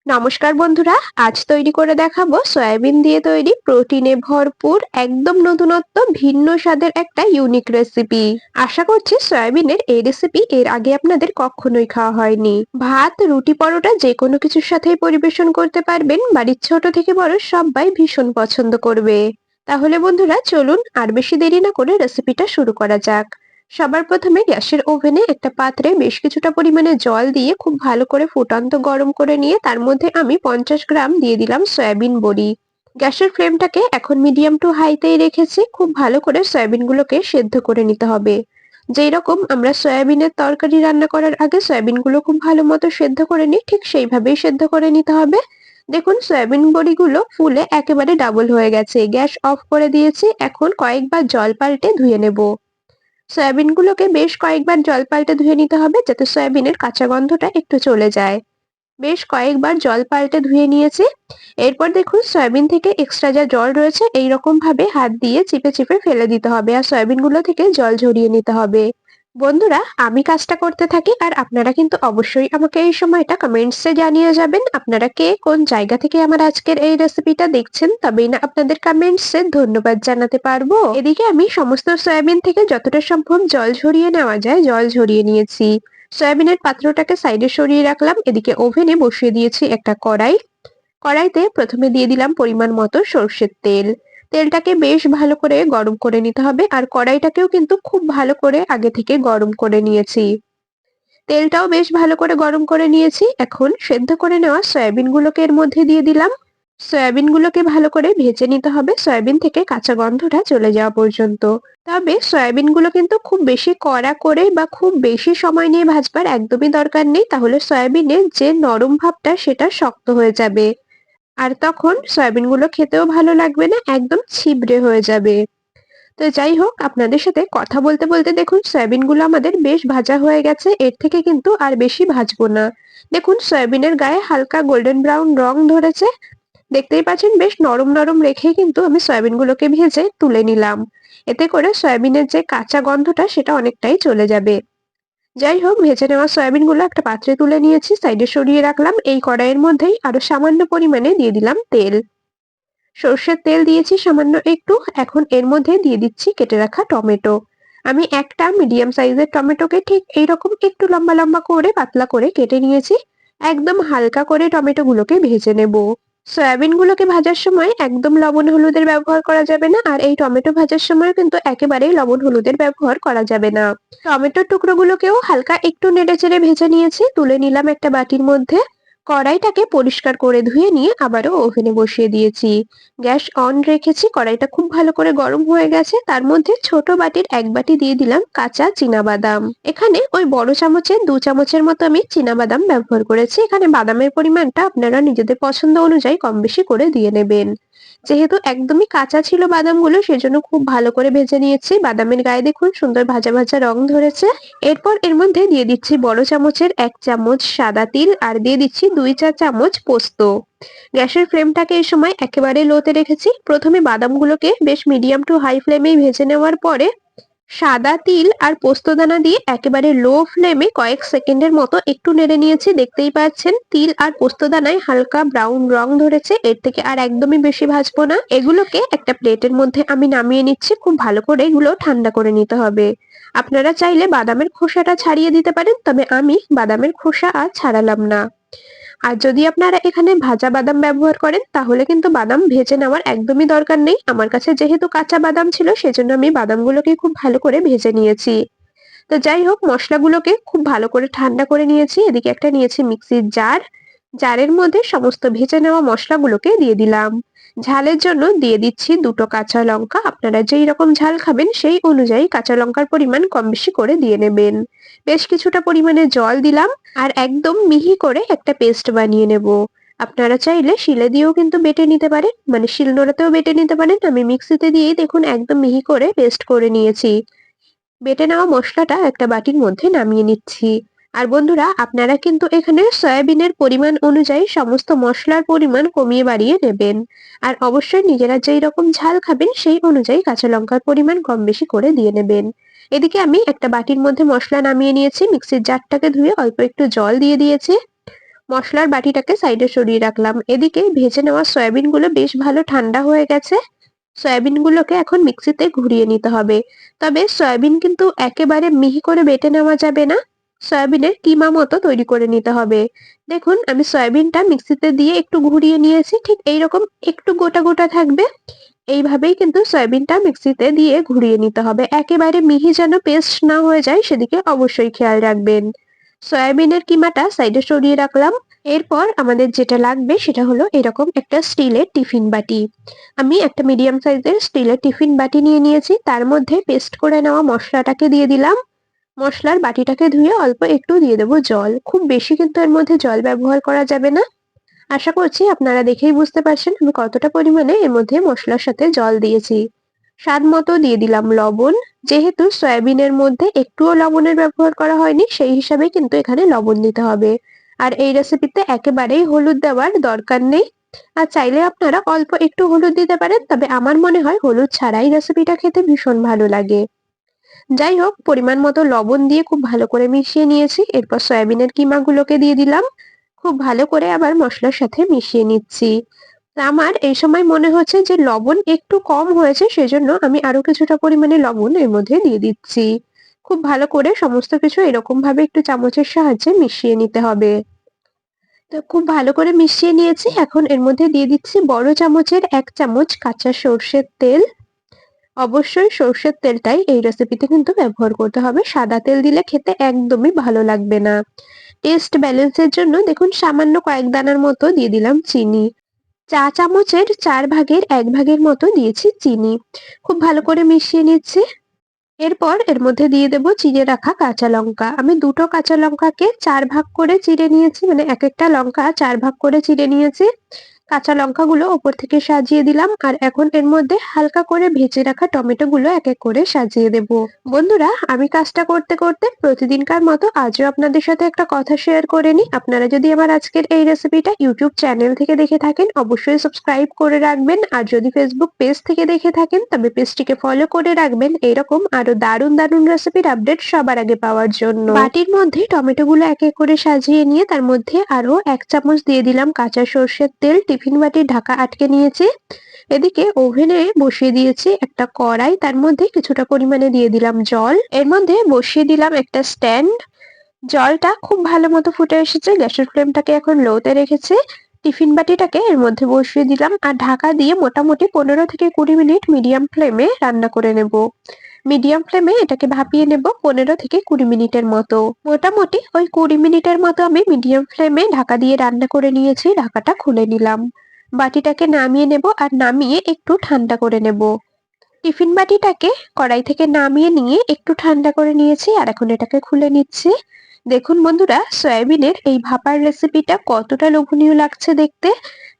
নমস্কার বন্ধুরা, আজ তৈরি করে দেখাবো সয়াবিন দিয়ে তৈরি প্রোটিনে ভরপুর একদম নতুনত্ব ভিন্ন স্বাদের একটা ইউনিক রেসিপি। আশা করছি সয়াবিনের এই রেসিপি এর আগে আপনাদের কখনোই খাওয়া হয়নি। ভাত, রুটি, পরোটা যে কোনো কিছুর সাথেই পরিবেশন করতে পারবেন। বাড়ির ছোট থেকে বড় সবাই ভীষণ পছন্দ করবে। তাহলে বন্ধুরা চলুন আর বেশি দেরি না করে রেসিপিটা শুরু করা যাক। সবার প্রথমে গ্যাসের ওভেনে একটা পাত্রে বেশ কিছুটা পরিমাণে জল দিয়ে খুব ভালো করে ফুটন্ত গরম করে নিয়ে তার মধ্যে আমি 50 গ্রাম দিয়ে দিলাম সয়াবিন বড়ি। গ্যাসের ফ্লেমটাকে এখন মিডিয়াম টু হাইতেই রেখেছি। খুব ভালো করে সয়াবিনগুলোকে সেদ্ধ করে নিতে হবে। যেই রকম আমরা সয়াবিনের তরকারি রান্না করার আগে সয়াবিনগুলো খুব ভালো মতো সেদ্ধ করে নিই, ঠিক সেইভাবেই সেদ্ধ করে নিতে হবে। দেখুন সয়াবিন বড়িগুলো ফুলে একেবারে ডাবল হয়ে গেছে। গ্যাস অফ করে দিয়েছি। এখন কয়েকবার জল পাল্টে ধুয়ে নেব। সয়াবিনগুলোকে বেশ কয়েকবার জল পাল্টে ধুয়ে নিতে হবে যাতে সয়াবিনের কাঁচা গন্ধটা একটু চলে যায়। বেশ কয়েকবার জল পাল্টে ধুয়ে নিয়েছি। এরপর দেখুন সয়াবিন থেকে এক্সট্রা যা জল রয়েছে এইরকম ভাবে হাত দিয়ে চিপে চিপে ফেলে দিতে হবে আর সয়াবিনগুলো থেকে জল ঝরিয়ে নিতে হবে। বন্ধুরা, আমি কাজটা করতে থাকি আর আপনারা কিন্তু অবশ্যই আমাকে এই সময়টা কমেন্টসে জানিয়ে যাবেন আপনারা কে কোন জায়গা থেকে আমার আজকের এই রেসিপিটা দেখছেন, তবেই না আপনাদের কমেন্টসে ধন্যবাদ জানাতে পারবো। এদিকে আমি সমস্ত সয়াবিন থেকে যতটা সম্ভব জল ঝরিয়ে নেওয়া যায় জল ঝরিয়ে নিয়েছি। সয়াবিনের পাত্রটাকে সাইডে সরিয়ে রাখলাম। এদিকে ওভেনে বসিয়ে দিয়েছি একটা কড়াই। কড়াইতে প্রথমে দিয়ে দিলাম পরিমাণ মতো সর্ষের তেল। তেলটাকে বেশ ভালো করে গরম করে নিতে হবে আর কড়াইটাকেও কিন্তু খুব ভালো করে আগে থেকে গরম করে নিয়েছি। তেলটাও বেশ ভালো করে গরম করে নিয়েছি। এখন সেদ্ধ করে নেওয়া সয়াবিনগুলোকে এর মধ্যে দিয়ে দিলাম। সয়াবিনগুলোকে ভালো করে ভেজে নিতে হবে সয়াবিন থেকে কাঁচা গন্ধটা চলে যাওয়া পর্যন্ত। তবে সয়াবিনগুলো কিন্তু খুব বেশি কড়া করে বা খুব বেশি সময় নিয়ে ভাজবার একদমই দরকার নেই, তাহলে সয়াবিনের যে নরম ভাবটা সেটা শক্ত হয়ে যাবে। আর তখন সয়াবিনগুলো খেতেও ভালো লাগবে না, একদম ছিবড়ে হয়ে যাবে। তো যাই হোক, আপনাদের সাথে কথা বলতে বলতে দেখুন সয়াবিনগুলো আমাদের বেশ ভাজা হয়ে গেছে। এর থেকে কিন্তু আর বেশি ভাজবো না। দেখুন সয়াবিনের গায়ে হালকা গোল্ডেন ব্রাউন রং ধরেছে। দেখতেই পাচ্ছেন বেশ নরম নরম রেখেই কিন্তু আমি সয়াবিনগুলোকে ভেজে তুলে নিলাম। এতে করে সয়াবিনের যে কাঁচা গন্ধটা সেটা অনেকটাই চলে যাবে। যাই হোক, ভেজে নেওয়া সয়াবিনগুলো একটা পাত্রে তুলে নিয়েছি, সাইডে সরিয়ে রাখলাম। এই কড়াইয়ের মধ্যেই আরো সামান্য পরিমাণে দিয়ে দিলাম তেল। সর্ষের তেল দিয়েছি সামান্য একটু। এখন এর মধ্যে দিয়ে দিচ্ছি কেটে রাখা টমেটো। আমি একটা মিডিয়াম সাইজের টমেটোকে ঠিক এইরকম একটু লম্বা লম্বা করে পাতলা করে কেটে নিয়েছি। একদম হালকা করে টমেটোগুলোকে ভেজে নেব। সয়াবিনগুলোকে ভাজার সময় একদম লবণ হলুদের ব্যবহার করা যাবে না আর এই টমেটো ভাজার সময় কিন্তু একেবারেই লবণ হলুদের ব্যবহার করা যাবে না। টমেটোর টুকরোগুলোকেও হালকা একটু নেড়েচেড়ে ভেজে নিয়েছি, তুলে নিলাম একটা বাটির মধ্যে। কড়াইটাকে পরিষ্কার করে ধুয়ে নিয়ে আবারও ওভেনে বসিয়ে দিয়েছি। গ্যাস অন রেখেছি। কড়াইটা খুব ভালো করে গরম হয়ে গেছে। তার মধ্যে ছোট বাটির এক বাটি দিয়ে দিলাম কাঁচা চীনাবাদাম। এখানে ওই বড় চামচের 2 চামচের মতো আমি চীনাবাদাম ব্যবহার করেছি। এখানে বাদামের পরিমাণটা আপনারা নিজেদের পছন্দ অনুযায়ী কম বেশি করে দিয়ে নেবেন। যেহেতু একদমই কাঁচা ছিল বাদামগুলো সেজন্য খুব ভালো করে ভেজে নিয়েছি। বাদামের গায়ে দেখুন সুন্দর ভাজা ভাজা রং ধরেছে। এরপর এর মধ্যে দিয়ে দিচ্ছি বড় চামচের 1 চামচ সাদা তিল আর দিয়ে দিচ্ছি 2 চা চামচ পোস্ত। গ্যাসের ফ্লেমটাকে এই সময় একেবারে লোতে রেখেছি। প্রথমে বাদামগুলোকে বেশ মিডিয়াম টু হাই ফ্লেমেই ভেজে নেওয়ার পরে সাদা তিল আর পোস্তদানা দিয়ে একেবারে লো ফ্লেমে কয়েক সেকেন্ডের মতো একটু নেড়ে নিয়েছি। দেখতেই পাচ্ছেন তিল আর পোস্তদানায় হালকা ব্রাউন রং ধরেছে। এর থেকে আর একদমই বেশি ভাজবো না। এগুলোকে একটা প্লেটের মধ্যে আমি নামিয়ে নিচ্ছি। খুব ভালো করে এগুলো ঠান্ডা করে নিতে হবে। আপনারা চাইলে বাদামের খোসাটা ছাড়িয়ে দিতে পারেন, তবে আমি বাদামের খোসা আর ছাড়ালাম না। আর যদি আপনারা এখানে ভাজা বাদাম ব্যবহার করেন তাহলে কিন্তু বাদাম ভেজে নেওয়ার একদমই দরকার নেই। আমার কাছে যেহেতু কাঁচা বাদাম ছিল সেজন্য আমি বাদামগুলোকে খুব ভালো করে ভেজে নিয়েছি। তো যাই হোক, মশলাগুলোকে খুব ভালো করে ঠান্ডা করে নিয়েছি। এদিকে একটা নিয়েছি মিক্সির জার। জারের মধ্যে সমস্ত ভেজে নেওয়া মশলাগুলোকে দিয়ে দিলাম। ঝালের জন্য দিয়ে দিচ্ছি 2টো কাঁচা লঙ্কা। আপনারা যেই রকম ঝাল খাবেন সেই অনুযায়ী কাঁচা লঙ্কার পরিমাণ কম বেশি করে দিয়ে নেবেন। বেশ কিছুটা পরিমাণে জল দিলাম আর একদম মিহি করে একটা পেস্ট বানিয়ে নেব। আপনারা চাইলে শিলে দিয়েও কিন্তু বেটে নিতে পারেন, মানে শিলনোড়াতেও বেটে নিতে পারেন। আমি মিক্সিতে দিয়েই দেখুন একদম মিহি করে পেস্ট করে নিয়েছি। বেটে নেওয়া মশলাটা একটা বাটির মধ্যে নামিয়ে নিচ্ছি। আর বন্ধুরা, আপনারা কিন্তু এখানে সয়াবিনের পরিমাণ অনুযায়ী সমস্ত মশলার পরিমাণ কমিয়ে বাড়িয়ে নেবেন। আর অবশ্যই নিজেরা যেই রকম ঝাল খাবেন সেই অনুযায়ী কাঁচা লঙ্কার পরিমাণ কম বেশি করে দিয়ে নেবেন। এদিকে আমি একটা বাটির মধ্যে মশলা নামিয়ে নিয়েছি। মিক্সির জারটাকে ধুয়ে অল্প একটু জল দিয়ে দিয়েছি। মসলার বাটিটাকে সাইডে সরিয়ে রাখলাম। এদিকে ভেজে নেওয়া সয়াবিন গুলো বেশ ভালো ঠান্ডা হয়ে গেছে। সয়াবিন গুলোকে এখন মিক্সিতে ঘুরিয়ে নিতে হবে। তবে সয়াবিন কিন্তু একেবারে মিহি করে বেটে নেওয়া যাবে না। সয়াবিনের কিমা মতো তৈরি করে নিতে হবে। দেখুন আমি সয়াবিনটা মিক্সিতে দিয়ে একটু ঘুরিয়ে নিয়েছি। ঠিক এইরকম একটু গোটা গোটা থাকবে। এইভাবেই কিন্তু সয়াবিনটা মিক্সিতে দিয়ে ঘুরিয়ে নিতে হবে। একেবারে মিহি যেন পেস্ট না হয়ে যায় সেদিকে অবশ্যই খেয়াল রাখবেন। সয়াবিনের কিমাটা সাইডে সরিয়ে রাখলাম। এরপর আমাদের যেটা লাগবে সেটা হলো এরকম একটা স্টিলের টিফিন বাটি। আমি একটা মিডিয়াম সাইজের স্টিলের টিফিন বাটি নিয়ে নিয়েছি। তার মধ্যে পেস্ট করে নেওয়া মসলাটাকে দিয়ে দিলাম। মসলার বাটিটাকে ধুয়ে অল্প একটু দিয়ে দেবো জল। খুব বেশি কিন্তু এর মধ্যে জল ব্যবহার করা যাবে না। আশা করছি আপনারা দেখেই বুঝতে পারছেন আমি কতটা পরিমাণে এর মধ্যে মসলার সাথে জল দিয়েছি। স্বাদ মতো দিয়ে দিলাম লবণ। যেহেতু সয়াবিনের মধ্যে একটুও লবণের ব্যবহার করা হয়নি সেই হিসাবে কিন্তু এখানে লবণ দিতে হবে। আর এই রেসিপিতে একেবারেই হলুদ দেওয়ার দরকার নেই। আর চাইলে আপনারা অল্প একটু হলুদ দিতে পারেন, তবে আমার মনে হয় হলুদ ছাড়াই রেসিপিটা খেতে ভীষণ ভালো লাগে। যাই হোক, পরিমাণ মতো লবণ দিয়ে খুব ভালো করে মিশিয়ে নিয়েছি। এরপর সয়াবিনের কিমাগুলোকে দিয়ে দিলাম। খুব ভালো করে আবার মসলার সাথে মিশিয়ে নিচ্ছি। তা আমার এই সময় মনে হচ্ছে যে লবণ একটু কম হয়েছে, সেজন্য আমি আরো কিছুটা পরিমাণে লবণ এর মধ্যে দিয়ে দিচ্ছি। খুব ভালো করে সমস্ত কিছু এরকম ভাবে একটু চামচের সাহায্যে মিশিয়ে নিতে হবে। তো খুব ভালো করে মিশিয়ে নিয়েছি। এখন এর মধ্যে দিয়ে দিচ্ছি বড় চামচের ১ চামচ কাঁচা সর্ষের তেল। অবশ্যই সর্ষের তেলটাই এই রেসিপিতে কিন্তু ব্যবহার করতে হবে। সাদা তেল দিলে খেতে একদমই ভালো লাগবে না। টেস্ট ব্যালেন্সের জন্য দেখুন সামান্য কয়েক দানার মতো দিয়ে দিলাম চিনি। চা চামচের ৪ ভাগের ১ ভাগের মতো দিয়েছি চিনি। খুব ভালো করে মিশিয়ে নিচ্ছি। এরপর এর মধ্যে দিয়ে দেব চিড়ে রাখা কাঁচা লঙ্কা। আমি ২ টো কাঁচা লঙ্কাকে ৪ ভাগ করে চিড়ে নিয়েছি, মানে একেকটা লঙ্কা ৪ ভাগ করে চিড়ে নিয়েছি। কাঁচা লঙ্কাগুলো ওপর থেকে সাজিয়ে দিলাম। আর এখন এর মধ্যে হালকা করে ভেজে রাখা টমেটো গুলো এক এক করে সাজিয়ে দেব। বন্ধুরা, আমি কাজটা করতে করতে প্রতিদিনকার মতো আজও আপনাদের সাথে একটা কথা শেয়ার করে নিই। আপনারা যদি আমার আজকের এই রেসিপিটা ইউটিউব চ্যানেল থেকে দেখে থাকেন অবশ্যই সাবস্ক্রাইব করে রাখবেন। আর যদি ফেসবুক পেজ থেকে দেখে থাকেন তবে পেজটিকে ফলো করে রাখবেন এইরকম আরো দারুণ দারুণ রেসিপির আপডেট সবার আগে পাওয়ার জন্য। বাটির মধ্যে টমেটো গুলো এক এক করে সাজিয়ে নিয়ে তার মধ্যে আরো ১ চামচ দিয়ে দিলাম কাঁচা সর্ষের তেল। টিফিন বাটির ঢাকা আটকে নিয়েছি। এদিকে ওভেনে বসিয়ে দিয়েছি একটা কড়াই। তার মধ্যে কিছুটা পরিমাণে দিয়ে দিলাম জল। এর মধ্যে বসিয়ে দিলাম একটা স্ট্যান্ড। জলটা খুব ভালো মতো ফুটে এসেছে। গ্যাসের ফ্লেমটাকে এখন লোতে রেখেছি। টিফিন বাটিটাকে এর মধ্যে বসিয়ে দিলাম আর ঢাকা দিয়ে মোটামুটি ১৫ থেকে ২০ মিনিট মিডিয়াম ফ্লেমে রান্না করে নেব। মিডিয়াম ফ্লেমে এটাকে ভাপিয়ে নেব ১৫ থেকে ২০ মিনিটের মতো। মোটামুটি ওই ২০ মিনিটের মতো আমি মিডিয়াম ফ্লেমে ঢাকা দিয়ে রান্না করে নিয়েছি। ঢাকাটা খুলে নিলাম। বাটিটাকে নামিয়ে নেব আর নামিয়ে একটু ঠান্ডা করে নেব। টিফিন বাটিটাকে কড়াই থেকে নামিয়ে নিয়ে একটু ঠান্ডা করে নিয়েছি আর এখন এটাকে খুলে নিচ্ছি। দেখুন বন্ধুরা, সয়াবিনের এই ভাপার রেসিপিটা কতটা লোভনীয় লাগছে দেখতে।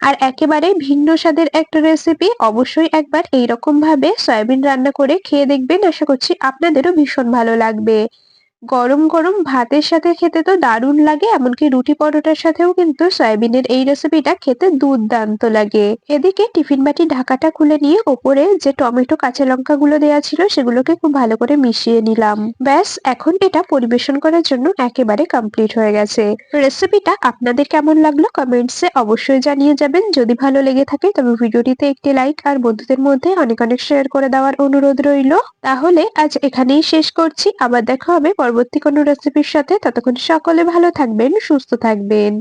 আর একেবারে ভিন্ন স্বাদের একটা রেসিপি। অবশ্যই একবার এইরকম ভাবে সয়াবিন রান্না করে খেয়ে দেখবেন। আশা করছি আপনাদেরও ভীষণ ভালো লাগবে। গরম গরম ভাতের সাথে খেতে তো দারুণ লাগে, এমনকি রুটি পরোটার সাথেও কিন্তু সয়াবিনের এই রেসিপিটা খেতে দুর্দান্ত লাগে। এদিকে টিফিন বাটির ঢাকাটা খুলে নিয়ে ওপরে যে টমেটো কাঁচা লঙ্কা গুলো দেওয়া ছিল সেগুলোকে খুব ভালো করে মিশিয়ে নিলাম। ব্যাস, এখন এটা পরিবেশন করার জন্য একেবারে কমপ্লিট হয়ে গেছে। রেসিপিটা আপনাদের কেমন লাগলো কমেন্টসে অবশ্যই জানিয়ে যাবেন। যদি ভালো লেগে থাকে তবে ভিডিওটিতে একটি লাইক আর বন্ধুদের মধ্যে অনেক অনেক শেয়ার করে দেওয়ার অনুরোধ রইল। তাহলে আজ এখানেই শেষ করছি। আবার দেখা হবে পরবর্তী কোনো রেসিপির সাথে। ততক্ষণ সকলে ভালো থাকবেন, সুস্থ থাকবেন।